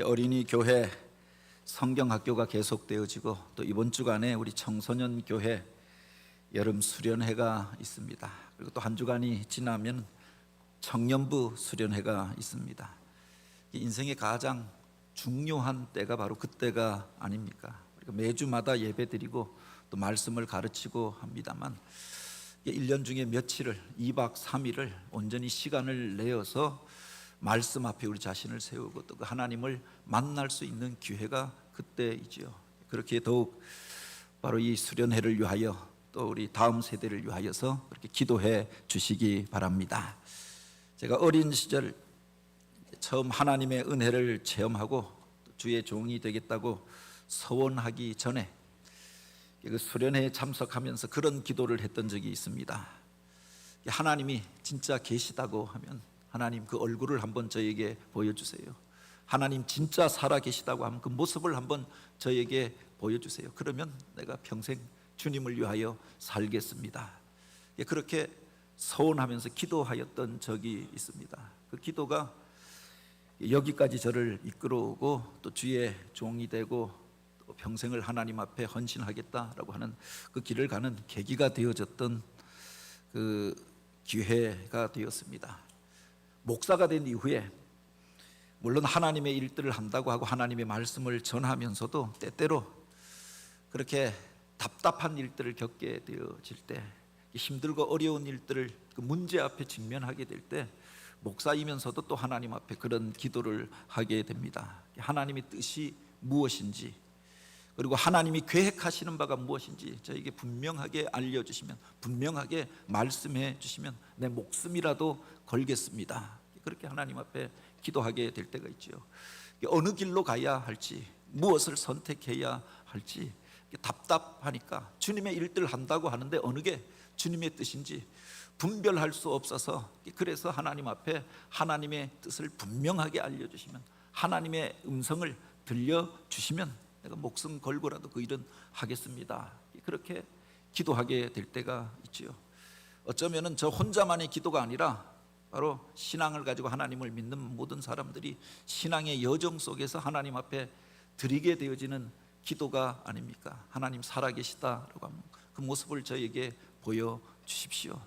어린이 교회 성경학교가 계속되어지고 또 이번 주간에 우리 청소년 교회 여름 수련회가 있습니다. 그리고 또 한 주간이 지나면 청년부 수련회가 있습니다. 인생의 가장 중요한 때가 바로 그때가 아닙니까? 매주마다 예배드리고 또 말씀을 가르치고 합니다만 1년 중에 며칠을 2박 3일을 온전히 시간을 내어서 말씀 앞에 우리 자신을 세우고 또 그 하나님을 만날 수 있는 기회가 그때이지요. 그렇게 더욱 바로 이 수련회를 위하여 또 우리 다음 세대를 위하여서 그렇게 기도해 주시기 바랍니다. 제가 어린 시절 처음 하나님의 은혜를 체험하고 주의 종이 되겠다고 서원하기 전에 그 수련회에 참석하면서 그런 기도를 했던 적이 있습니다. 하나님이 진짜 계시다고 하면 하나님 그 얼굴을 한번 저에게 보여주세요. 하나님 진짜 살아 계시다고 하면 그 모습을 한번 저에게 보여주세요. 그러면 내가 평생 주님을 위하여 살겠습니다. 그렇게 서원하면서 기도하였던 적이 있습니다. 그 기도가 여기까지 저를 이끌어오고 또 주의 종이 되고 또 평생을 하나님 앞에 헌신하겠다라고 하는 그 길을 가는 계기가 되어졌던 그 기회가 되었습니다. 목사가 된 이후에 물론 하나님의 일들을 한다고 하고 하나님의 말씀을 전하면서도 때때로 그렇게 답답한 일들을 겪게 되어질 때, 힘들고 어려운 일들을 그 문제 앞에 직면하게 될 때 목사이면서도 또 하나님 앞에 그런 기도를 하게 됩니다. 하나님의 뜻이 무엇인지, 그리고 하나님이 계획하시는 바가 무엇인지 저에게 분명하게 알려주시면, 분명하게 말씀해 주시면 내 목숨이라도 걸겠습니다. 그렇게 하나님 앞에 기도하게 될 때가 있죠. 어느 길로 가야 할지, 무엇을 선택해야 할지 답답하니까 주님의 일들을 한다고 하는데 어느 게 주님의 뜻인지 분별할 수 없어서, 그래서 하나님 앞에 하나님의 뜻을 분명하게 알려주시면, 하나님의 음성을 들려주시면 내가 목숨 걸고라도 그 일은 하겠습니다. 그렇게 기도하게 될 때가 있죠. 어쩌면 저 혼자만의 기도가 아니라 바로 신앙을 가지고 하나님을 믿는 모든 사람들이 신앙의 여정 속에서 하나님 앞에 드리게 되어지는 기도가 아닙니까? 하나님 살아계시다라고 하면 그 모습을 저에게 보여주십시오.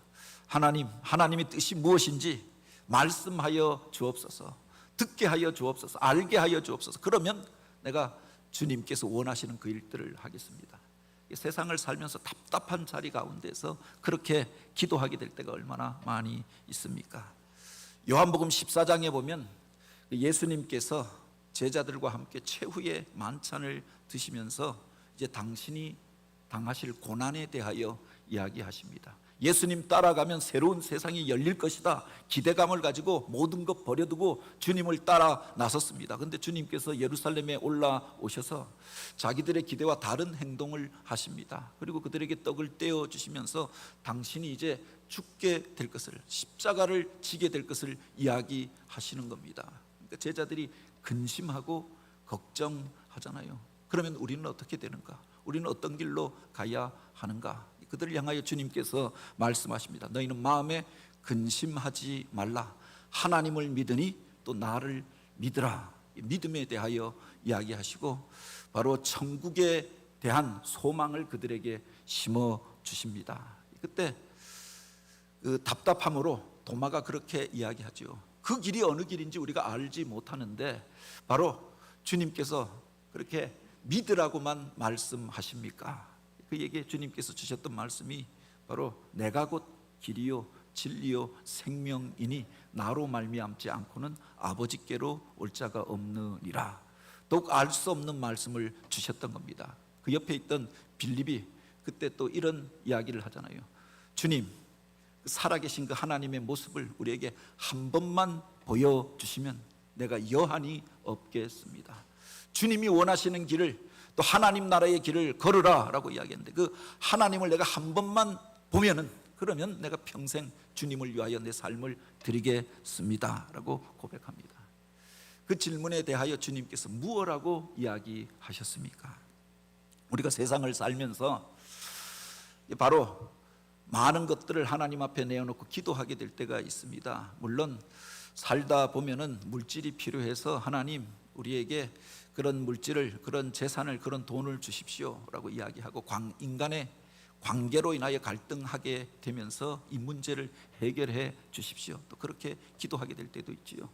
하나님, 하나님의 뜻이 무엇인지 말씀하여 주옵소서, 듣게 하여 주옵소서, 알게 하여 주옵소서. 그러면 내가 주님께서 원하시는 그 일들을 하겠습니다. 세상을 살면서 답답한 자리 가운데서 그렇게 기도하게 될 때가 얼마나 많이 있습니까? 요한복음 14장에 보면 예수님께서 제자들과 함께 최후의 만찬을 드시면서 이제 당신이 당하실 고난에 대하여 이야기하십니다. 예수님 따라가면 새로운 세상이 열릴 것이다, 기대감을 가지고 모든 것 버려두고 주님을 따라 나섰습니다. 그런데 주님께서 예루살렘에 올라오셔서 자기들의 기대와 다른 행동을 하십니다. 그리고 그들에게 떡을 떼어주시면서 당신이 이제 죽게 될 것을, 십자가를 지게 될 것을 이야기하시는 겁니다. 그러니까 제자들이 근심하고 걱정하잖아요. 그러면 우리는 어떻게 되는가? 우리는 어떤 길로 가야 하는가? 그들을 향하여 주님께서 말씀하십니다. 너희는 마음에 근심하지 말라. 하나님을 믿으니 또 나를 믿으라. 믿음에 대하여 이야기하시고 바로 천국에 대한 소망을 그들에게 심어 주십니다. 그때 그 답답함으로 도마가 그렇게 이야기하죠. 그 길이 어느 길인지 우리가 알지 못하는데 바로 주님께서 그렇게 믿으라고만 말씀하십니까? 그에게 주님께서 주셨던 말씀이 바로 내가 곧 길이요 진리요 생명이니 나로 말미암지 않고는 아버지께로 올 자가 없느니라. 더욱 알 수 없는 말씀을 주셨던 겁니다. 그 옆에 있던 빌립이 그때 또 이런 이야기를 하잖아요. 주님, 살아계신 그 하나님의 모습을 우리에게 한 번만 보여주시면 내가 여한이 없겠습니다. 주님이 원하시는 길을, 또 하나님 나라의 길을 걸으라 라고 이야기했는데 그 하나님을 내가 한 번만 보면은, 그러면 내가 평생 주님을 위하여 내 삶을 드리겠습니다 라고 고백합니다. 그 질문에 대하여 주님께서 무엇라고 이야기하셨습니까? 우리가 세상을 살면서 바로 많은 것들을 하나님 앞에 내어놓고 기도하게 될 때가 있습니다. 물론 살다 보면은 물질이 필요해서 하나님 우리에게 그런 물질을, 그런 재산을, 그런 돈을 주십시오라고 이야기하고 인간의 관계로 인하여 갈등하게 되면서 이 문제를 해결해 주십시오, 또 그렇게 기도하게 될 때도 있지요.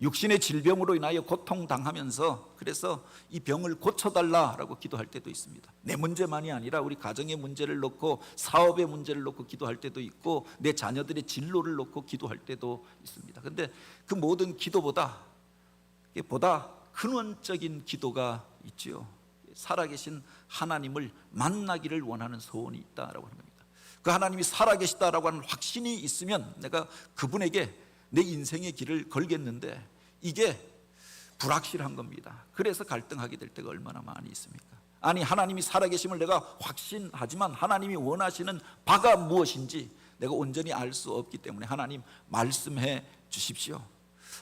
육신의 질병으로 인하여 고통당하면서 그래서 이 병을 고쳐달라라고 기도할 때도 있습니다. 내 문제만이 아니라 우리 가정의 문제를 놓고, 사업의 문제를 놓고 기도할 때도 있고, 내 자녀들의 진로를 놓고 기도할 때도 있습니다. 그런데 그 모든 기도보다 근원적인 기도가 있지요. 살아계신 하나님을 만나기를 원하는 소원이 있다라고 하는 겁니다. 그 하나님이 살아계시다라고 하는 확신이 있으면 내가 그분에게 내 인생의 길을 걸겠는데 이게 불확실한 겁니다. 그래서 갈등하게 될 때가 얼마나 많이 있습니까? 아니, 하나님이 살아계심을 내가 확신하지만 하나님이 원하시는 바가 무엇인지 내가 온전히 알 수 없기 때문에 하나님 말씀해 주십시오.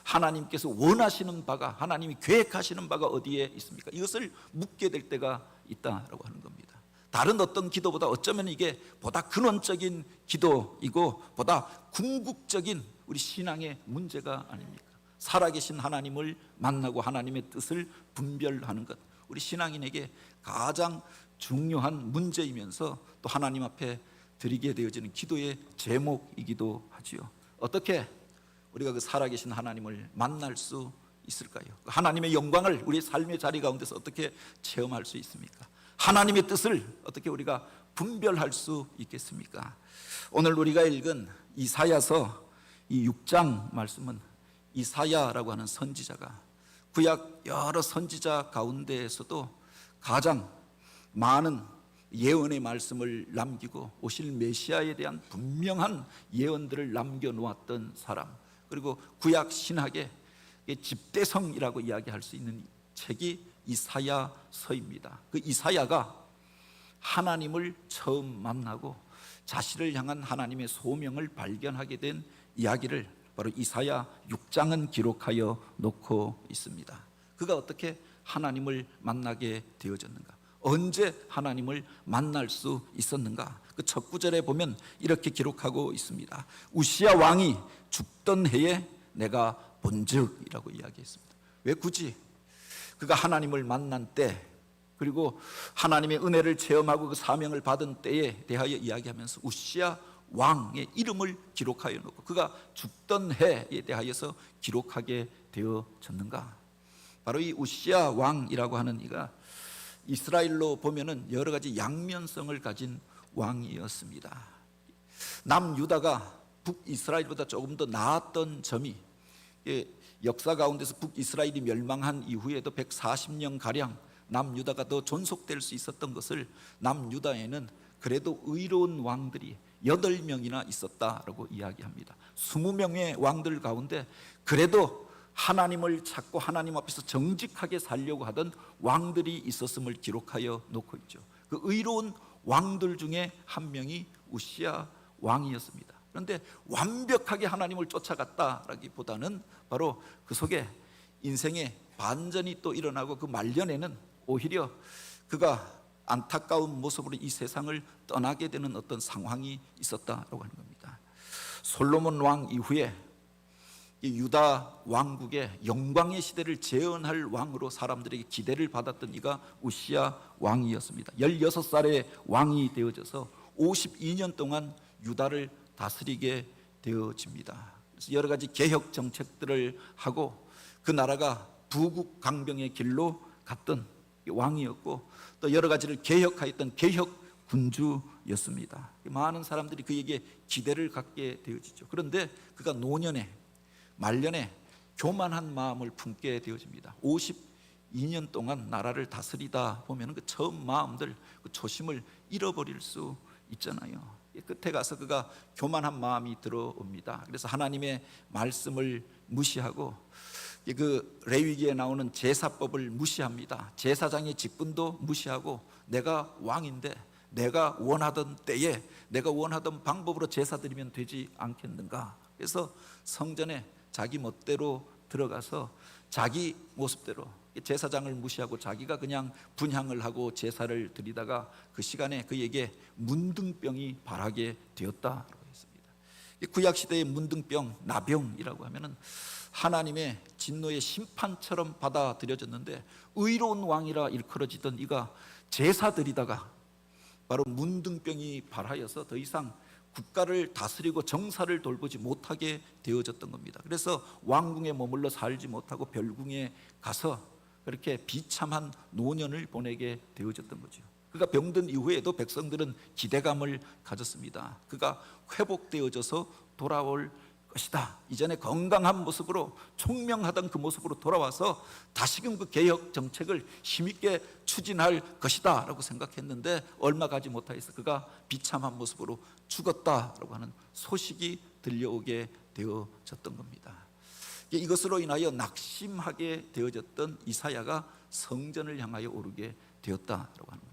하나님께서 원하시는 바가, 하나님이 계획하시는 바가 어디에 있습니까? 이것을 묻게 될 때가 있다라고 하는 겁니다. 다른 어떤 기도보다 어쩌면 이게 보다 근원적인 기도이고 보다 궁극적인 우리 신앙의 문제가 아닙니까? 살아계신 하나님을 만나고 하나님의 뜻을 분별하는 것, 우리 신앙인에게 가장 중요한 문제이면서 또 하나님 앞에 드리게 되어지는 기도의 제목이기도 하지요. 어떻게 우리가 그 살아계신 하나님을 만날 수 있을까요? 하나님의 영광을 우리의 삶의 자리 가운데서 어떻게 체험할 수 있습니까? 하나님의 뜻을 어떻게 우리가 분별할 수 있겠습니까? 오늘 우리가 읽은 이사야서 이 6장 말씀은 이사야라고 하는 선지자가 구약 여러 선지자 가운데에서도 가장 많은 예언의 말씀을 남기고 오실 메시아에 대한 분명한 예언들을 남겨놓았던 사람, 그리고 구약 신학의 집대성이라고 이야기할 수 있는 책이 이사야서입니다. 그 이사야가 하나님을 처음 만나고 자신을 향한 하나님의 소명을 발견하게 된 이야기를 바로 이사야 6장은 기록하여 놓고 있습니다. 그가 어떻게 하나님을 만나게 되어졌는가? 언제 하나님을 만날 수 있었는가? 그 첫 구절에 보면 이렇게 기록하고 있습니다. 우시야 왕이 죽던 해에 내가 본즉이라고 이야기했습니다. 왜 굳이 그가 하나님을 만난 때, 그리고 하나님의 은혜를 체험하고 그 사명을 받은 때에 대하여 이야기하면서 우시야 왕의 이름을 기록하여 놓고 그가 죽던 해에 대하여서 기록하게 되어졌는가? 바로 이 우시야 왕이라고 하는 이가 이스라엘로 보면은 여러 가지 양면성을 가진 왕이었습니다. 남유다가 북이스라엘보다 조금 더 나았던 점이, 역사 가운데서 북이스라엘이 멸망한 이후에도 140년 가량 남유다가 더 존속될 수 있었던 것을, 남유다에는 그래도 의로운 왕들이 8명이나 있었다라고 이야기합니다. 20명의 왕들 가운데 그래도 하나님을 찾고 하나님 앞에서 정직하게 살려고 하던 왕들이 있었음을 기록하여 놓고 있죠. 그 의로운 왕들 중에 한 명이 우시야 왕이었습니다. 그런데 완벽하게 하나님을 쫓아갔다라기보다는 바로 그 속에 인생의 반전이 또 일어나고 그 말년에는 오히려 그가 안타까운 모습으로 이 세상을 떠나게 되는 어떤 상황이 있었다라고 하는 겁니다. 솔로몬 왕 이후에 이 유다 왕국의 영광의 시대를 재현할 왕으로 사람들에게 기대를 받았던 이가 우시야 왕이었습니다. 16살에 왕이 되어져서 52년 동안 유다를 다스리게 되어집니다. 그래서 여러 가지 개혁 정책들을 하고 그 나라가 부국 강병의 길로 갔던 왕이었고, 또 여러 가지를 개혁하였던 개혁 군주였습니다. 많은 사람들이 그에게 기대를 갖게 되어지죠. 그런데 그가 노년에, 말년에 교만한 마음을 품게 되어집니다. 52년 동안 나라를 다스리다 보면 그 처음 마음들, 그 초심을 잃어버릴 수 있잖아요. 끝에 가서 그가 교만한 마음이 들어옵니다. 그래서 하나님의 말씀을 무시하고 그 레위기에 나오는 제사법을 무시합니다. 제사장의 직분도 무시하고 내가 왕인데 내가 원하던 때에 내가 원하던 방법으로 제사 드리면 되지 않겠는가? 그래서 성전에 자기 멋대로 들어가서 자기 모습대로 제사장을 무시하고 자기가 그냥 분향을 하고 제사를 드리다가 그 시간에 그에게 문둥병이 발하게 되었다고 했습니다. 이 구약 시대의 문둥병, 나병이라고 하면은 하나님의 진노의 심판처럼 받아들여졌는데, 의로운 왕이라 일컬어지던 이가 제사 드리다가 바로 문둥병이 발하여서 더 이상 국가를 다스리고 정사를 돌보지 못하게 되어졌던 겁니다. 그래서 왕궁에 머물러 살지 못하고 별궁에 가서 그렇게 비참한 노년을 보내게 되어졌던 거죠. 그가 병든 이후에도 백성들은 기대감을 가졌습니다. 그가 회복되어져서 돌아올 것이다. 이전에 건강한 모습으로, 총명하던 그 모습으로 돌아와서 다시금 그 개혁 정책을 힘있게 추진할 것이다 라고 생각했는데, 얼마 가지 못하여서 그가 비참한 모습으로 죽었다라고 하는 소식이 들려오게 되어졌던 겁니다. 이것으로 인하여 낙심하게 되어졌던 이사야가 성전을 향하여 오르게 되었다라고 하는 겁니다.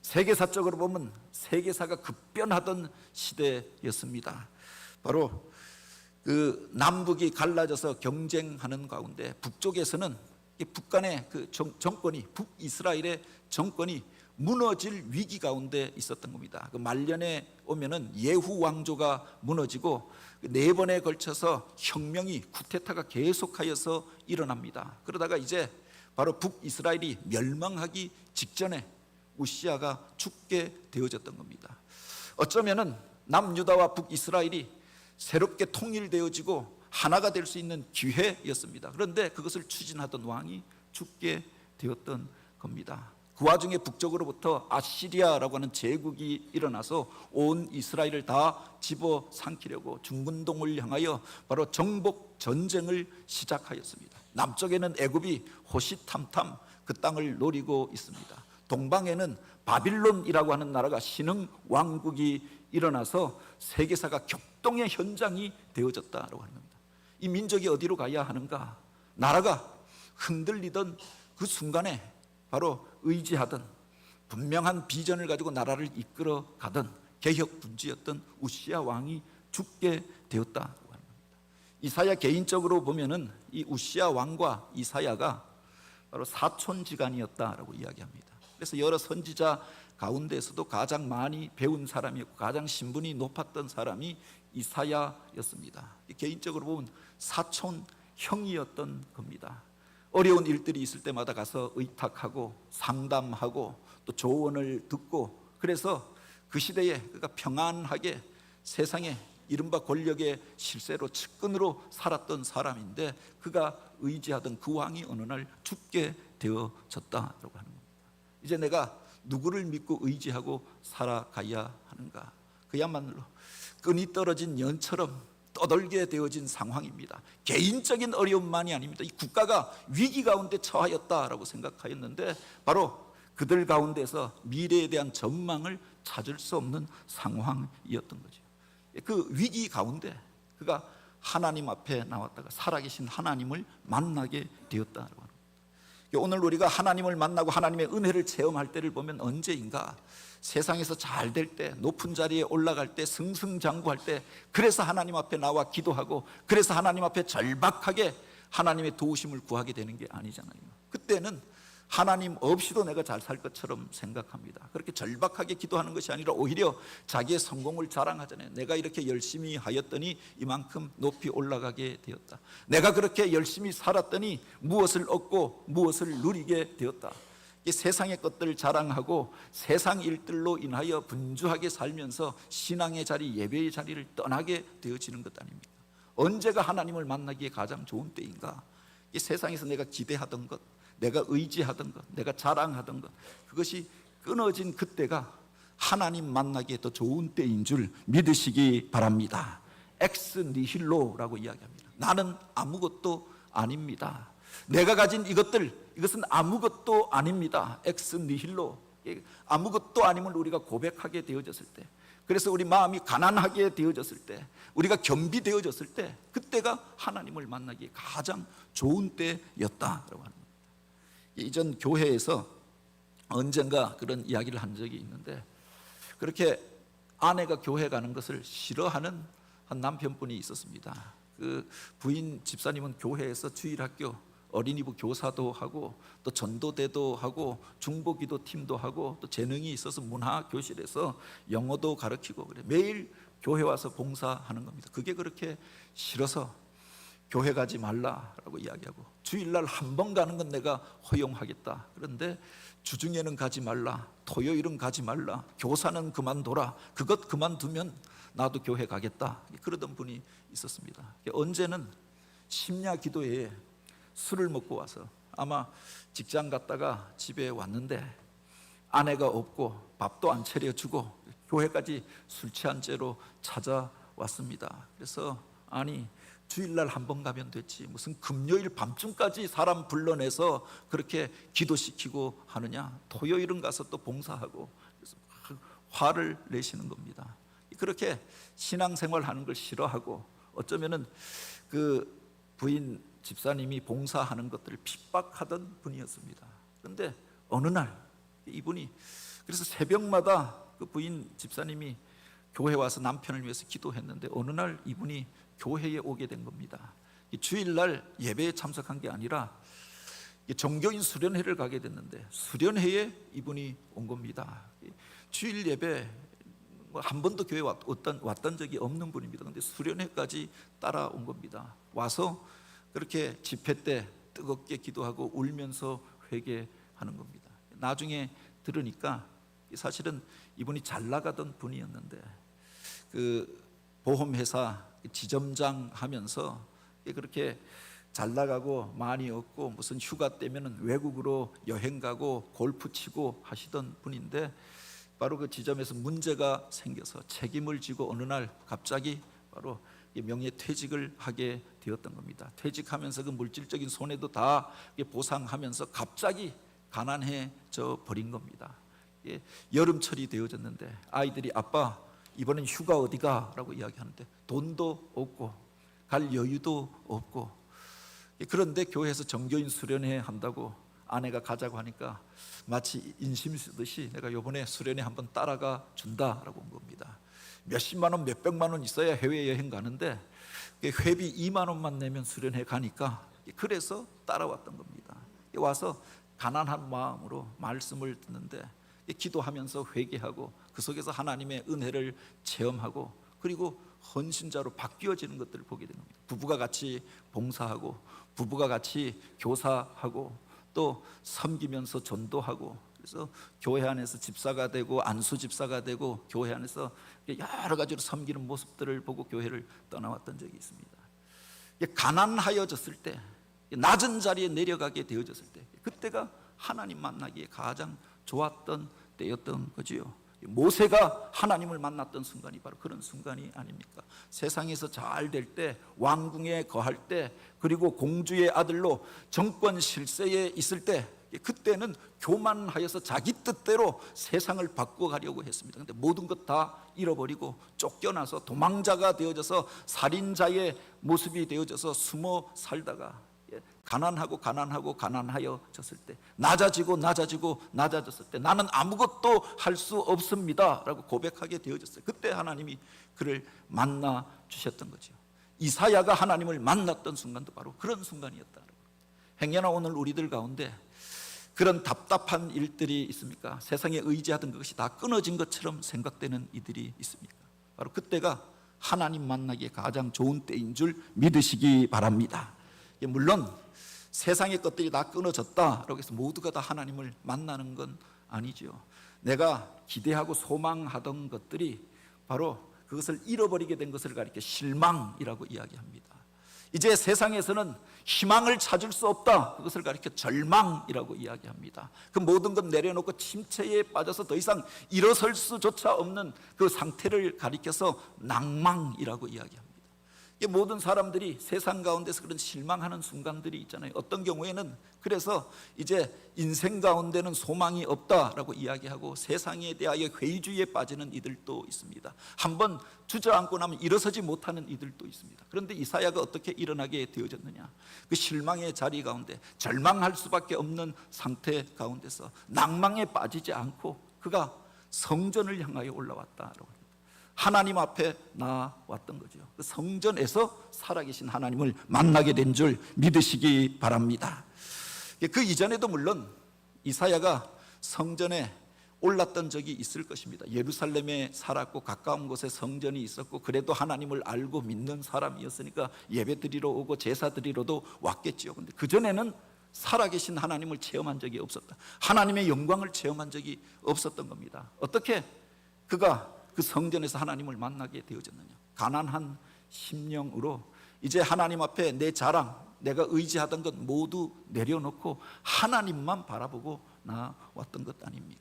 세계사적으로 보면 세계사가 급변하던 시대였습니다. 바로 그 남북이 갈라져서 경쟁하는 가운데 북쪽에서는 북한의 그 정권이, 북이스라엘의 정권이 무너질 위기 가운데 있었던 겁니다. 그 말년에 오면은 예후 왕조가 무너지고 4번에 걸쳐서 혁명이, 쿠데타가 계속하여서 일어납니다. 그러다가 이제 바로 북이스라엘이 멸망하기 직전에 우시아가 죽게 되어졌던 겁니다. 어쩌면은 남유다와 북이스라엘이 새롭게 통일되어지고 하나가 될 수 있는 기회였습니다. 그런데 그것을 추진하던 왕이 죽게 되었던 겁니다. 그 와중에 북쪽으로부터 아시리아라고 하는 제국이 일어나서 온 이스라엘을 다 집어삼키려고 중근동을 향하여 바로 정복 전쟁을 시작하였습니다. 남쪽에는 애굽이 호시탐탐 그 땅을 노리고 있습니다. 동방에는 바빌론이라고 하는 나라가 신흥 왕국이 일어나서 세계사가 격동의 현장이 되어졌다고 하는 겁니다. 이 민족이 어디로 가야 하는가? 나라가 흔들리던 그 순간에 바로 의지하던, 분명한 비전을 가지고 나라를 이끌어 가던 개혁군주였던 우시아 왕이 죽게 되었다고 하는 겁니다. 이사야 개인적으로 보면은 이 우시아 왕과 이사야가 바로 사촌지간이었다라고 이야기합니다. 그래서 여러 선지자 가운데서도 가장 많이 배운 사람이었고 가장 신분이 높았던 사람이 이사야였습니다. 개인적으로 보면 사촌 형이었던 겁니다. 어려운 일들이 있을 때마다 가서 의탁하고 상담하고 또 조언을 듣고, 그래서 그 시대에 그가 평안하게 세상에 이른바 권력의 실세로 측근으로 살았던 사람인데, 그가 의지하던 그 왕이 어느 날 죽게 되어졌다라고 하는 겁니다. 이제 내가 누구를 믿고 의지하고 살아가야 하는가? 그야말로 끈이 떨어진 연처럼 떠돌게 되어진 상황입니다. 개인적인 어려움만이 아닙니다. 이 국가가 위기 가운데 처하였다라고 생각하였는데, 바로 그들 가운데서 미래에 대한 전망을 찾을 수 없는 상황이었던 거죠. 그 위기 가운데 그가 하나님 앞에 나왔다가 살아계신 하나님을 만나게 되었다고 합니다. 오늘 우리가 하나님을 만나고 하나님의 은혜를 체험할 때를 보면 언제인가? 세상에서 잘 될 때, 높은 자리에 올라갈 때, 승승장구할 때, 그래서 하나님 앞에 나와 기도하고, 그래서 하나님 앞에 절박하게 하나님의 도우심을 구하게 되는 게 아니잖아요. 그때는 하나님 없이도 내가 잘 살 것처럼 생각합니다. 그렇게 절박하게 기도하는 것이 아니라 오히려 자기의 성공을 자랑하잖아요. 내가 이렇게 열심히 하였더니 이만큼 높이 올라가게 되었다. 내가 그렇게 열심히 살았더니 무엇을 얻고 무엇을 누리게 되었다. 이 세상의 것들을 자랑하고 세상 일들로 인하여 분주하게 살면서 신앙의 자리, 예배의 자리를 떠나게 되어지는 것 아닙니까? 언제가 하나님을 만나기에 가장 좋은 때인가? 이 세상에서 내가 기대하던 것, 내가 의지하던 것, 내가 자랑하던 것, 그것이 끊어진 그때가 하나님 만나기에 더 좋은 때인 줄 믿으시기 바랍니다. 엑스 니힐로라고 이야기합니다. 나는 아무것도 아닙니다. 내가 가진 이것은 아무것도 아닙니다. 엑스 니힐로. 아무것도 아님을 우리가 고백하게 되어졌을 때, 그래서 우리 마음이 가난하게 되어졌을 때, 우리가 겸비되어졌을 때, 그때가 하나님을 만나기에 가장 좋은 때였다라고 합니다. 이전 교회에서 언젠가 그런 이야기를 한 적이 있는데, 그렇게 아내가 교회 가는 것을 싫어하는 한 남편분이 있었습니다. 그 부인 집사님은 교회에서 주일학교, 어린이부 교사도 하고 또 전도대도 하고 중보기도 팀도 하고 또 재능이 있어서 문화교실에서 영어도 가르치고 그래. 매일 교회 와서 봉사하는 겁니다. 그게 그렇게 싫어서 교회 가지 말라라고 이야기하고, 주일날 한 번 가는 건 내가 허용하겠다. 그런데 주중에는 가지 말라, 토요일은 가지 말라, 교사는 그만둬라, 그것 그만두면 나도 교회 가겠다. 그러던 분이 있었습니다. 언제는 심야 기도회에 술을 먹고 와서 아마 직장 갔다가 집에 왔는데 아내가 없고 밥도 안 차려주고 교회까지 술 취한 채로 찾아왔습니다. 그래서 아니, 주일날 한 번 가면 됐지 무슨 금요일 밤중까지 사람 불러내서 그렇게 기도시키고 하느냐, 토요일은 가서 또 봉사하고, 그래서 화를 내시는 겁니다. 그렇게 신앙생활 하는 걸 싫어하고, 어쩌면은 그 부인 집사님이 봉사하는 것들을 핍박하던 분이었습니다. 그런데 어느 날 이분이, 그래서 새벽마다 그 부인 집사님이 교회 와서 남편을 위해서 기도했는데 어느 날 이분이 교회에 오게 된 겁니다. 주일날 예배에 참석한 게 아니라 종교인 수련회를 가게 됐는데 수련회에 이분이 온 겁니다. 주일 예배 한 번도 교회에 왔던 적이 없는 분입니다. 그런데 수련회까지 따라온 겁니다. 와서 그렇게 집회 때 뜨겁게 기도하고 울면서 회개하는 겁니다. 나중에 들으니까 사실은 이분이 잘 나가던 분이었는데 그 보험회사 지점장 하면서 그렇게 잘 나가고 많이 얻고 무슨 휴가 때면은 외국으로 여행 가고 골프 치고 하시던 분인데, 바로 그 지점에서 문제가 생겨서 책임을 지고 어느 날 갑자기 바로 명예퇴직을 하게 되었던 겁니다. 퇴직하면서 그 물질적인 손해도 다 보상하면서 갑자기 가난해져 버린 겁니다. 여름철이 되어졌는데 아이들이 아빠 이번엔 휴가 어디가? 라고 이야기하는데 돈도 없고 갈 여유도 없고, 그런데 교회에서 정교인 수련회 한다고 아내가 가자고 하니까 마치 인심 쓰듯이 내가 요번에 수련회 한번 따라가 준다라고 온 겁니다. 몇십만 원 몇백만 원 있어야 해외여행 가는데 회비 2만 원만 내면 수련회 가니까, 그래서 따라왔던 겁니다. 와서 가난한 마음으로 말씀을 듣는데 기도하면서 회개하고 그 속에서 하나님의 은혜를 체험하고, 그리고 헌신자로 바뀌어지는 것들을 보게 되는 겁니다. 부부가 같이 봉사하고 부부가 같이 교사하고 또 섬기면서 전도하고, 그래서 교회 안에서 집사가 되고 안수 집사가 되고 교회 안에서 여러 가지로 섬기는 모습들을 보고 교회를 떠나왔던 적이 있습니다. 가난하여졌을 때, 낮은 자리에 내려가게 되어졌을 때, 그때가 하나님 만나기에 가장 좋았던 때였던 거지요. 모세가 하나님을 만났던 순간이 바로 그런 순간이 아닙니까? 세상에서 잘 될 때, 왕궁에 거할 때, 그리고 공주의 아들로 정권 실세에 있을 때, 그때는 교만하여서 자기 뜻대로 세상을 바꿔가려고 했습니다. 그런데 모든 것 다 잃어버리고 쫓겨나서 도망자가 되어져서 살인자의 모습이 되어져서 숨어 살다가 가난하여졌을 때, 낮아졌을 때 나는 아무것도 할 수 없습니다 라고 고백하게 되어졌어요. 그때 하나님이 그를 만나 주셨던 거죠. 이사야가 하나님을 만났던 순간도 바로 그런 순간이었다. 행여나 오늘 우리들 가운데 그런 답답한 일들이 있습니까? 세상에 의지하던 그것이 다 끊어진 것처럼 생각되는 이들이 있습니까? 바로 그때가 하나님 만나기에 가장 좋은 때인 줄 믿으시기 바랍니다. 물론 세상의 것들이 다 끊어졌다라고 해서 모두가 다 하나님을 만나는 건 아니죠. 내가 기대하고 소망하던 것들이 바로 그것을 잃어버리게 된 것을 가리켜 실망이라고 이야기합니다. 이제 세상에서는 희망을 찾을 수 없다, 그것을 가리켜 절망이라고 이야기합니다. 그 모든 것 내려놓고 침체에 빠져서 더 이상 일어설 수조차 없는 그 상태를 가리켜서 낭망이라고 이야기합니다. 모든 사람들이 세상 가운데서 그런 실망하는 순간들이 있잖아요. 어떤 경우에는 그래서 이제 인생 가운데는 소망이 없다라고 이야기하고 세상에 대하여 회의주의에 빠지는 이들도 있습니다. 한번 주저앉고 나면 일어서지 못하는 이들도 있습니다. 그런데 이사야가 어떻게 일어나게 되어졌느냐? 그 실망의 자리 가운데 절망할 수밖에 없는 상태 가운데서 낭망에 빠지지 않고 그가 성전을 향하여 올라왔다라고 하나님 앞에 나왔던 거죠. 그 성전에서 살아계신 하나님을 만나게 된 줄 믿으시기 바랍니다. 그 이전에도 물론 이사야가 성전에 올랐던 적이 있을 것입니다. 예루살렘에 살았고 가까운 곳에 성전이 있었고 그래도 하나님을 알고 믿는 사람이었으니까 예배 드리러 오고 제사 드리러도 왔겠지요. 근데 그전에는 살아계신 하나님을 체험한 적이 없었다. 하나님의 영광을 체험한 적이 없었던 겁니다. 어떻게 그가 그 성전에서 하나님을 만나게 되어졌느냐? 가난한 심령으로 이제 하나님 앞에 내 자랑, 내가 의지하던 것 모두 내려놓고 하나님만 바라보고 나왔던 것 아닙니까?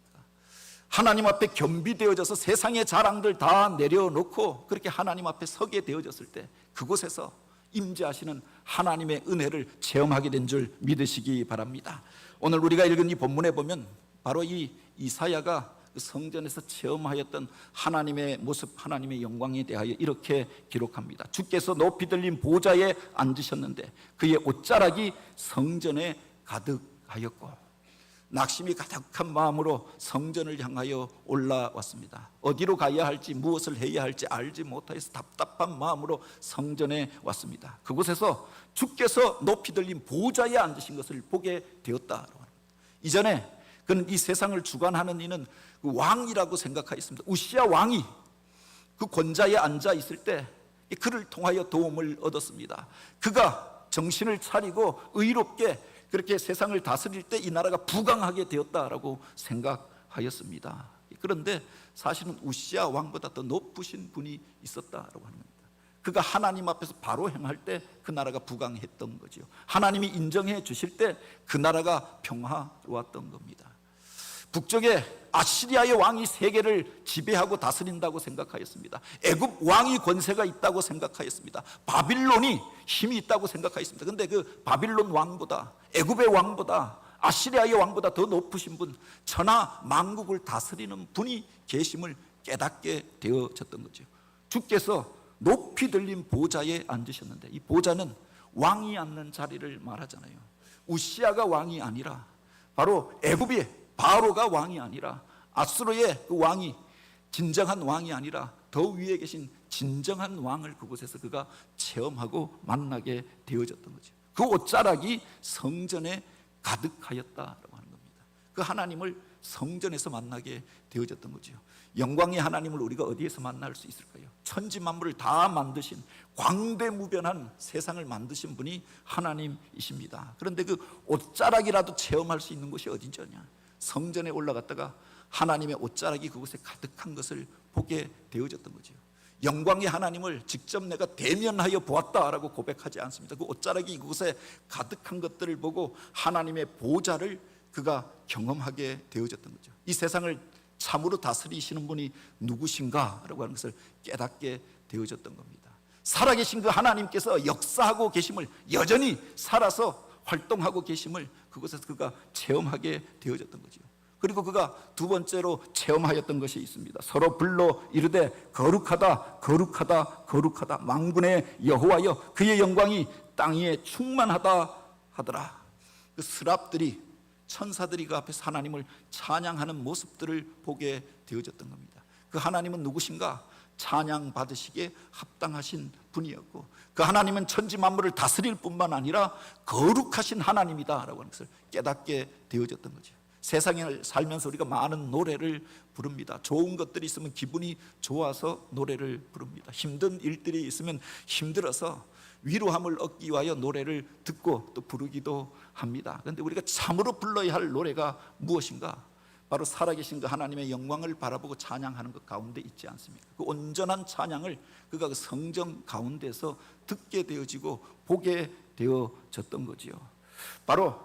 하나님 앞에 겸비되어져서 세상의 자랑들 다 내려놓고 그렇게 하나님 앞에 서게 되어졌을 때 그곳에서 임재하시는 하나님의 은혜를 체험하게 된 줄 믿으시기 바랍니다. 오늘 우리가 읽은 이 본문에 보면 바로 이 이사야가 성전에서 체험하였던 하나님의 모습, 하나님의 영광에 대하여 이렇게 기록합니다. 주께서 높이 들린 보좌에 앉으셨는데 그의 옷자락이 성전에 가득하였고, 낙심이 가득한 마음으로 성전을 향하여 올라왔습니다. 어디로 가야 할지 무엇을 해야 할지 알지 못해서 답답한 마음으로 성전에 왔습니다. 그곳에서 주께서 높이 들린 보좌에 앉으신 것을 보게 되었다. 이전에 그는 이 세상을 주관하는 이는 왕이라고 생각하였습니다. 우시야 왕이 그 권자에 앉아 있을 때 그를 통하여 도움을 얻었습니다. 그가 정신을 차리고 의롭게 그렇게 세상을 다스릴 때 이 나라가 부강하게 되었다라고 생각하였습니다. 그런데 사실은 우시야 왕보다 더 높으신 분이 있었다라고 하는 겁니다. 그가 하나님 앞에서 바로 행할 때 그 나라가 부강했던 거죠. 하나님이 인정해 주실 때 그 나라가 평화로웠던 겁니다. 북쪽에 아시리아의 왕이 세계를 지배하고 다스린다고 생각하였습니다. 애굽 왕이 권세가 있다고 생각하였습니다. 바빌론이 힘이 있다고 생각하였습니다. 그런데 그 바빌론 왕보다, 애굽의 왕보다, 아시리아의 왕보다 더 높으신 분, 천하 만국을 다스리는 분이 계심을 깨닫게 되어졌던 거죠. 주께서 높이 들린 보좌에 앉으셨는데 이 보좌는 왕이 앉는 자리를 말하잖아요. 우시아가 왕이 아니라 바로 애굽의 바로가 왕이 아니라 아수르의 그 왕이 진정한 왕이 아니라 더 위에 계신 진정한 왕을 그곳에서 그가 체험하고 만나게 되어졌던 거죠. 그 옷자락이 성전에 가득하였다라고 하는 겁니다. 그 하나님을 성전에서 만나게 되어졌던 거죠. 영광의 하나님을 우리가 어디에서 만날 수 있을까요? 천지 만물을 다 만드신 광대무변한 세상을 만드신 분이 하나님이십니다. 그런데 그 옷자락이라도 체험할 수 있는 곳이 어디냐? 성전에 올라갔다가 하나님의 옷자락이 그곳에 가득한 것을 보게 되어졌던 거죠. 영광의 하나님을 직접 내가 대면하여 보았다라고 고백하지 않습니다. 그 옷자락이 그곳에 가득한 것들을 보고 하나님의 보좌를 그가 경험하게 되어졌던 거죠. 이 세상을 참으로 다스리시는 분이 누구신가라고 하는 것을 깨닫게 되어졌던 겁니다. 살아계신 그 하나님께서 역사하고 계심을, 여전히 살아서 활동하고 계심을 그곳에서 그가 체험하게 되어졌던 거죠. 그리고 그가 두 번째로 체험하였던 것이 있습니다. 서로 불러 이르되 거룩하다 거룩하다 거룩하다 만군의 여호와여 그의 영광이 땅 위에 충만하다 하더라. 그 스랍들이, 천사들이 그 앞에서 하나님을 찬양하는 모습들을 보게 되어졌던 겁니다. 그 하나님은 누구신가? 찬양 받으시기에 합당하신 분이었고 그 하나님은 천지 만물을 다스릴 뿐만 아니라 거룩하신 하나님이다라고 하는 것을 깨닫게 되어졌던 거죠. 세상에 살면서 우리가 많은 노래를 부릅니다. 좋은 것들이 있으면 기분이 좋아서 노래를 부릅니다. 힘든 일들이 있으면 힘들어서 위로함을 얻기 위하여 노래를 듣고 또 부르기도 합니다. 그런데 우리가 참으로 불러야 할 노래가 무엇인가? 바로 살아계신 그 하나님의 영광을 바라보고 찬양하는 것 가운데 있지 않습니까? 그 온전한 찬양을 그가 그 성전 가운데서 듣게 되어지고 보게 되어졌던 거지요. 바로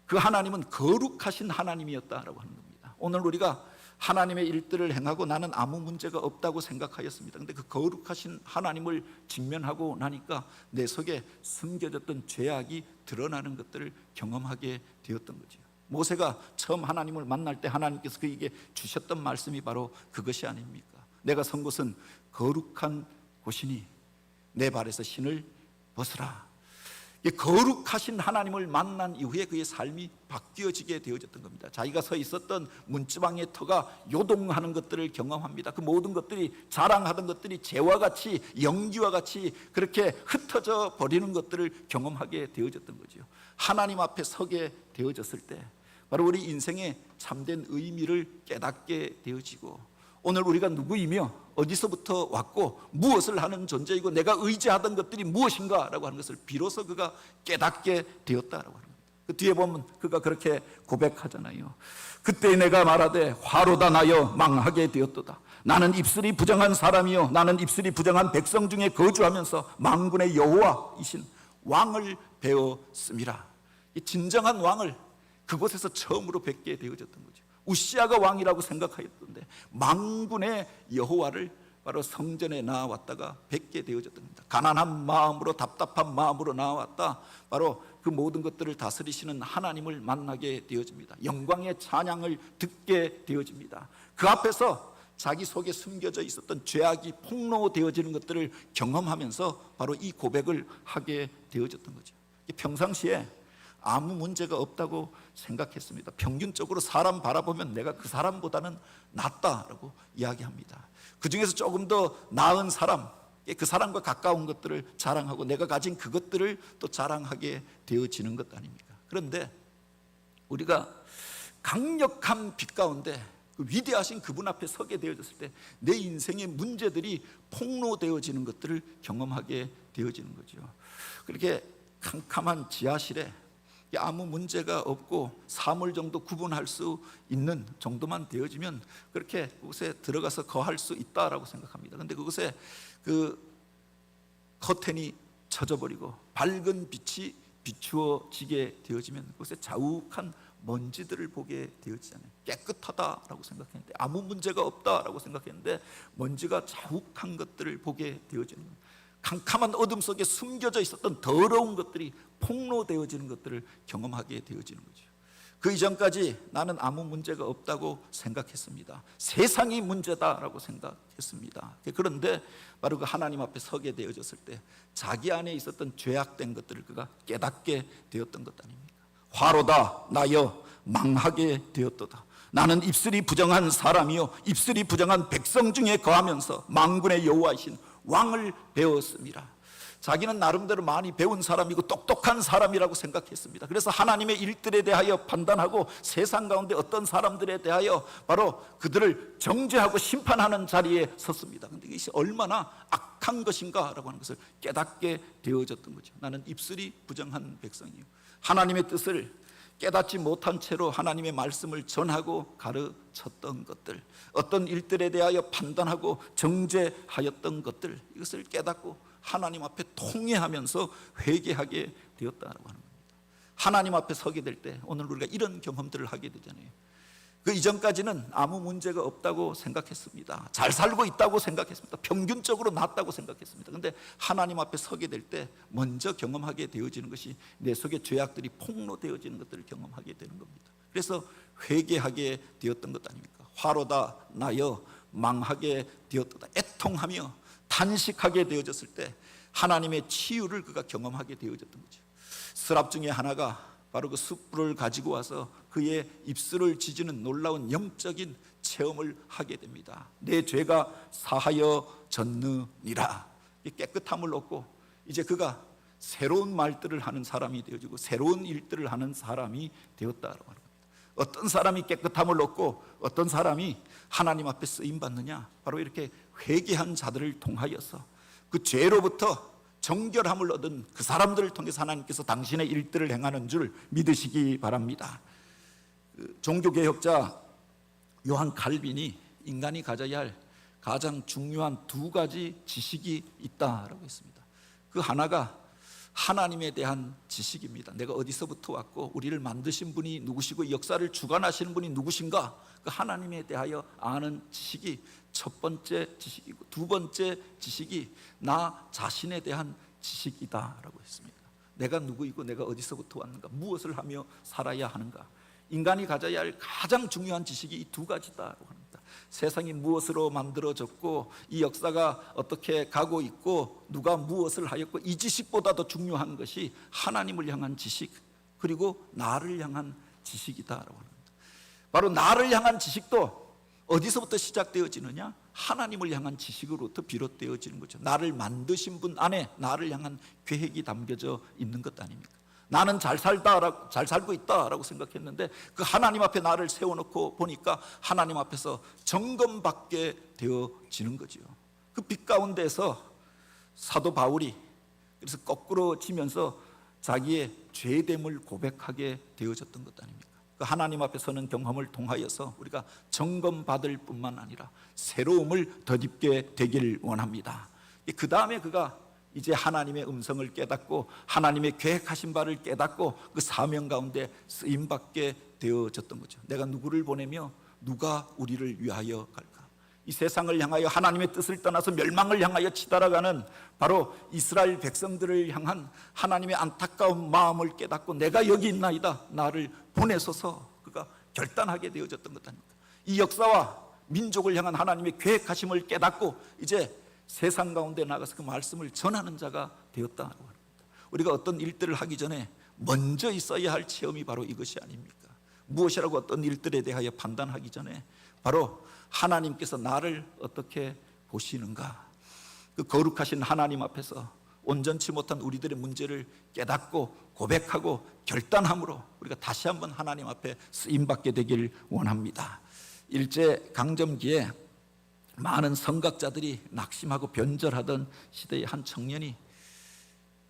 그 하나님은 거룩하신 하나님이었다라고 하는 겁니다. 오늘 우리가 하나님의 일들을 행하고 나는 아무 문제가 없다고 생각하였습니다. 그런데 그 거룩하신 하나님을 직면하고 나니까 내 속에 숨겨졌던 죄악이 드러나는 것들을 경험하게 되었던 거죠. 모세가 처음 하나님을 만날 때 하나님께서 그에게 주셨던 말씀이 바로 그것이 아닙니까? 내가 선 곳은 거룩한 곳이니 내 발에서 신을 벗으라. 거룩하신 하나님을 만난 이후에 그의 삶이 바뀌어지게 되어졌던 겁니다. 자기가 서 있었던 문지방의 터가 요동하는 것들을 경험합니다. 그 모든 것들이, 자랑하던 것들이 재와 같이, 연기와 같이 그렇게 흩어져 버리는 것들을 경험하게 되어졌던 거죠. 하나님 앞에 서게 되어졌을 때 바로 우리 인생의 참된 의미를 깨닫게 되어지고, 오늘 우리가 누구이며 어디서부터 왔고 무엇을 하는 존재이고 내가 의지하던 것들이 무엇인가 라고 하는 것을 비로소 그가 깨닫게 되었다라고 하는 겁니다. 그 뒤에 보면 그가 그렇게 고백하잖아요. 그때 내가 말하되 화로다 나여 망하게 되었도다. 나는 입술이 부정한 사람이요 나는 입술이 부정한 백성 중에 거주하면서 만군의 여호와이신 왕을 배웠음이라. 이 진정한 왕을 그곳에서 처음으로 뵙게 되어졌던 거죠. 우시아가 왕이라고 생각하였던데 만군의 여호와를 바로 성전에 나왔다가 뵙게 되어졌던 겁니다. 가난한 마음으로 답답한 마음으로 나왔다. 바로 그 모든 것들을 다스리시는 하나님을 만나게 되어집니다. 영광의 찬양을 듣게 되어집니다. 그 앞에서 자기 속에 숨겨져 있었던 죄악이 폭로되어지는 것들을 경험하면서 바로 이 고백을 하게 되어졌던 거죠. 평상시에 아무 문제가 없다고 생각했습니다. 평균적으로 사람 바라보면 내가 그 사람보다는 낫다라고 이야기합니다. 그 중에서 조금 더 나은 사람, 그 사람과 가까운 것들을 자랑하고 내가 가진 그것들을 또 자랑하게 되어지는 것 아닙니까? 그런데 우리가 강력한 빛 가운데 그 위대하신 그분 앞에 서게 되어졌을 때 내 인생의 문제들이 폭로되어지는 것들을 경험하게 되어지는 거죠. 그렇게 캄캄한 지하실에 아무 문제가 없고 사물 정도 구분할 수 있는 정도만 되어지면 그렇게 그곳에 들어가서 거할 수 있다라고 생각합니다. 그런데 그곳에 그 커튼이 쳐져버리고 밝은 빛이 비추어지게 되어지면 그곳에 자욱한 먼지들을 보게 되어지잖아요. 깨끗하다라고 생각했는데, 아무 문제가 없다라고 생각했는데 먼지가 자욱한 것들을 보게 되어지는 겁니다. 캄캄한 어둠 속에 숨겨져 있었던 더러운 것들이 폭로되어지는 것들을 경험하게 되어지는 거죠. 그 이전까지 나는 아무 문제가 없다고 생각했습니다. 세상이 문제다라고 생각했습니다. 그런데 바로 그 하나님 앞에 서게 되어졌을 때 자기 안에 있었던 죄악된 것들을 그가 깨닫게 되었던 것 아닙니까? 화로다 나여 망하게 되었도다. 나는 입술이 부정한 사람이요 입술이 부정한 백성 중에 거하면서 만군의 여호와이신 왕을 배웠습니다. 자기는 나름대로 많이 배운 사람이고 똑똑한 사람이라고 생각했습니다. 그래서 하나님의 일들에 대하여 판단하고 세상 가운데 어떤 사람들에 대하여 바로 그들을 정죄하고 심판하는 자리에 섰습니다. 그런데 이것이 얼마나 악한 것인가라고 하는 것을 깨닫게 되어졌던 거죠. 나는 입술이 부정한 백성이요 하나님의 뜻을 깨닫지 못한 채로 하나님의 말씀을 전하고 가르쳤던 것들, 어떤 일들에 대하여 판단하고 정죄하였던 것들, 이것을 깨닫고 하나님 앞에 통회하면서 회개하게 되었다고 하는 겁니다. 하나님 앞에 서게 될 때 오늘 우리가 이런 경험들을 하게 되잖아요. 그 이전까지는 아무 문제가 없다고 생각했습니다. 잘 살고 있다고 생각했습니다. 평균적으로 낫다고 생각했습니다. 그런데 하나님 앞에 서게 될 때 먼저 경험하게 되어지는 것이 내 속에 죄악들이 폭로되어지는 것들을 경험하게 되는 겁니다. 그래서 회개하게 되었던 것 아닙니까? 화로다 나여 망하게 되었다. 애통하며 탄식하게 되어졌을 때 하나님의 치유를 그가 경험하게 되어졌던 거죠. 스랍 중에 하나가 바로 그 숯불을 가지고 와서 그의 입술을 지지는 놀라운 영적인 체험을 하게 됩니다. 내 죄가 사하여졌느니라. 깨끗함을 얻고 이제 그가 새로운 말들을 하는 사람이 되어지고 새로운 일들을 하는 사람이 되었다라고 하는 겁니다. 어떤 사람이 깨끗함을 얻고 어떤 사람이 하나님 앞에 쓰임 받느냐? 바로 이렇게 회개한 자들을 통하여서 그 죄로부터 정결함을 얻은 그 사람들을 통해서 하나님께서 당신의 일들을 행하는 줄 믿으시기 바랍니다. 종교개혁자 요한 칼빈이 인간이 가져야 할 가장 중요한 두 가지 지식이 있다라고 했습니다. 그 하나가 하나님에 대한 지식입니다. 내가 어디서부터 왔고 우리를 만드신 분이 누구시고 역사를 주관하시는 분이 누구신가, 그 하나님에 대하여 아는 지식이 첫 번째 지식이고, 두 번째 지식이 나 자신에 대한 지식이다라고 했습니다. 내가 누구이고 내가 어디서부터 왔는가, 무엇을 하며 살아야 하는가. 인간이 가져야 할 가장 중요한 지식이 이 두 가지다라고 합니다. 세상이 무엇으로 만들어졌고 이 역사가 어떻게 가고 있고 누가 무엇을 하였고, 이 지식보다 더 중요한 것이 하나님을 향한 지식, 그리고 나를 향한 지식이다라고 합니다. 바로 나를 향한 지식도 어디서부터 시작되어지느냐? 하나님을 향한 지식으로부터 비롯되어지는 거죠. 나를 만드신 분 안에 나를 향한 계획이 담겨져 있는 것 아닙니까? 나는 잘 살고 있다라고 생각했는데 그 하나님 앞에 나를 세워놓고 보니까 하나님 앞에서 점검받게 되어지는 거죠. 그 빛 가운데서 사도 바울이 그래서 거꾸로 지면서 자기의 죄됨을 고백하게 되어졌던 것 아닙니까? 그 하나님 앞에 서는 경험을 통하여서 우리가 점검받을 뿐만 아니라 새로움을 덧입게 되길 원합니다. 그 다음에 그가 이제 하나님의 음성을 깨닫고 하나님의 계획하신 바를 깨닫고 그 사명 가운데 쓰임받게 되어졌던 거죠. 내가 누구를 보내며 누가 우리를 위하여 갈까? 이 세상을 향하여 하나님의 뜻을 떠나서 멸망을 향하여 치달아가는 바로 이스라엘 백성들을 향한 하나님의 안타까운 마음을 깨닫고 내가 여기 있나이다, 나를 보내소서 그가 결단하게 되어졌던 것 아닙니까? 이 역사와 민족을 향한 하나님의 계획하심을 깨닫고 이제 세상 가운데 나가서 그 말씀을 전하는 자가 되었다고 합니다. 우리가 어떤 일들을 하기 전에 먼저 있어야 할 체험이 바로 이것이 아닙니까? 무엇이라고 어떤 일들에 대하여 판단하기 전에 바로 하나님께서 나를 어떻게 보시는가, 그 거룩하신 하나님 앞에서 온전치 못한 우리들의 문제를 깨닫고 고백하고 결단함으로 우리가 다시 한번 하나님 앞에 쓰임받게 되길 원합니다. 일제 강점기에 많은 선각자들이 낙심하고 변절하던 시대의 한 청년이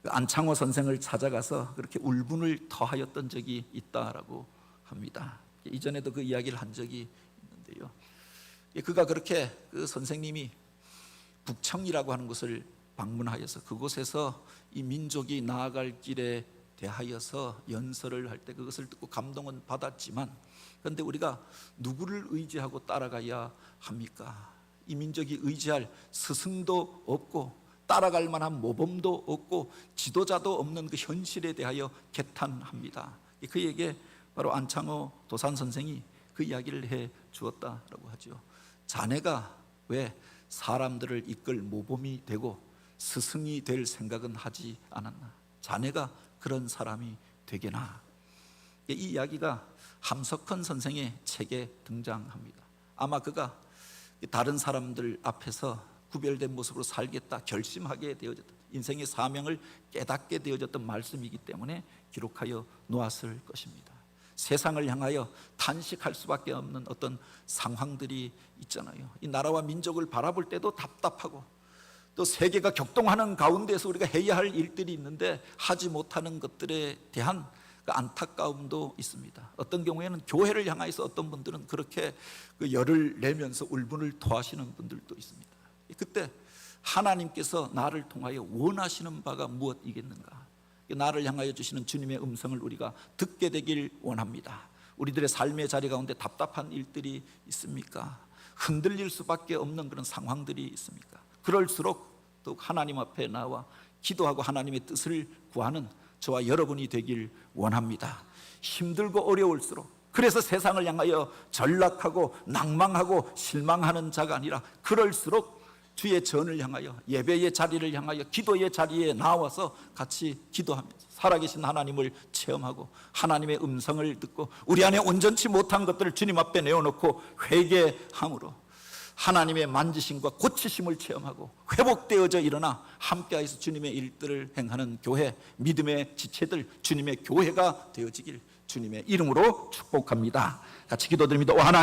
안창호 선생을 찾아가서 그렇게 울분을 토하였던 적이 있다라고 합니다. 이전에도 그 이야기를 한 적이 있는데요. 그가 그렇게 그 선생님이 북청이라고 하는 곳을 방문하여서 그곳에서 이 민족이 나아갈 길에 대하여서 연설을 할 때 그것을 듣고 감동은 받았지만 그런데 우리가 누구를 의지하고 따라가야 합니까? 이 민족이 의지할 스승도 없고 따라갈 만한 모범도 없고 지도자도 없는 그 현실에 대하여 개탄합니다. 그에게 바로 안창호 도산 선생이 그 이야기를 해 주었다라고 하죠. 자네가 왜 사람들을 이끌 모범이 되고 스승이 될 생각은 하지 않았나? 자네가 그런 사람이 되게나? 이 이야기가 함석헌 선생의 책에 등장합니다. 아마 그가 다른 사람들 앞에서 구별된 모습으로 살겠다 결심하게 되어졌던, 인생의 사명을 깨닫게 되어졌던 말씀이기 때문에 기록하여 놓았을 것입니다. 세상을 향하여 탄식할 수밖에 없는 어떤 상황들이 있잖아요. 이 나라와 민족을 바라볼 때도 답답하고 또 세계가 격동하는 가운데서 우리가 해야 할 일들이 있는데 하지 못하는 것들에 대한 그 안타까움도 있습니다. 어떤 경우에는 교회를 향해서 어떤 분들은 그렇게 그 열을 내면서 울분을 토하시는 분들도 있습니다. 그때 하나님께서 나를 통하여 원하시는 바가 무엇이겠는가? 나를 향하여 주시는 주님의 음성을 우리가 듣게 되길 원합니다. 우리들의 삶의 자리 가운데 답답한 일들이 있습니까? 흔들릴 수밖에 없는 그런 상황들이 있습니까? 그럴수록 또 하나님 앞에 나와 기도하고 하나님의 뜻을 구하는 저와 여러분이 되길 원합니다. 힘들고 어려울수록, 그래서 세상을 향하여 전락하고 낭망하고 실망하는 자가 아니라 그럴수록 주의 전을 향하여 예배의 자리를 향하여 기도의 자리에 나와서 같이 기도하면서 살아계신 하나님을 체험하고 하나님의 음성을 듣고 우리 안에 온전치 못한 것들을 주님 앞에 내어놓고 회개함으로 하나님의 만지심과 고치심을 체험하고 회복되어져 일어나 함께하여서 주님의 일들을 행하는 교회, 믿음의 지체들, 주님의 교회가 되어지길 주님의 이름으로 축복합니다. 같이 기도드립니다. 오 하나님,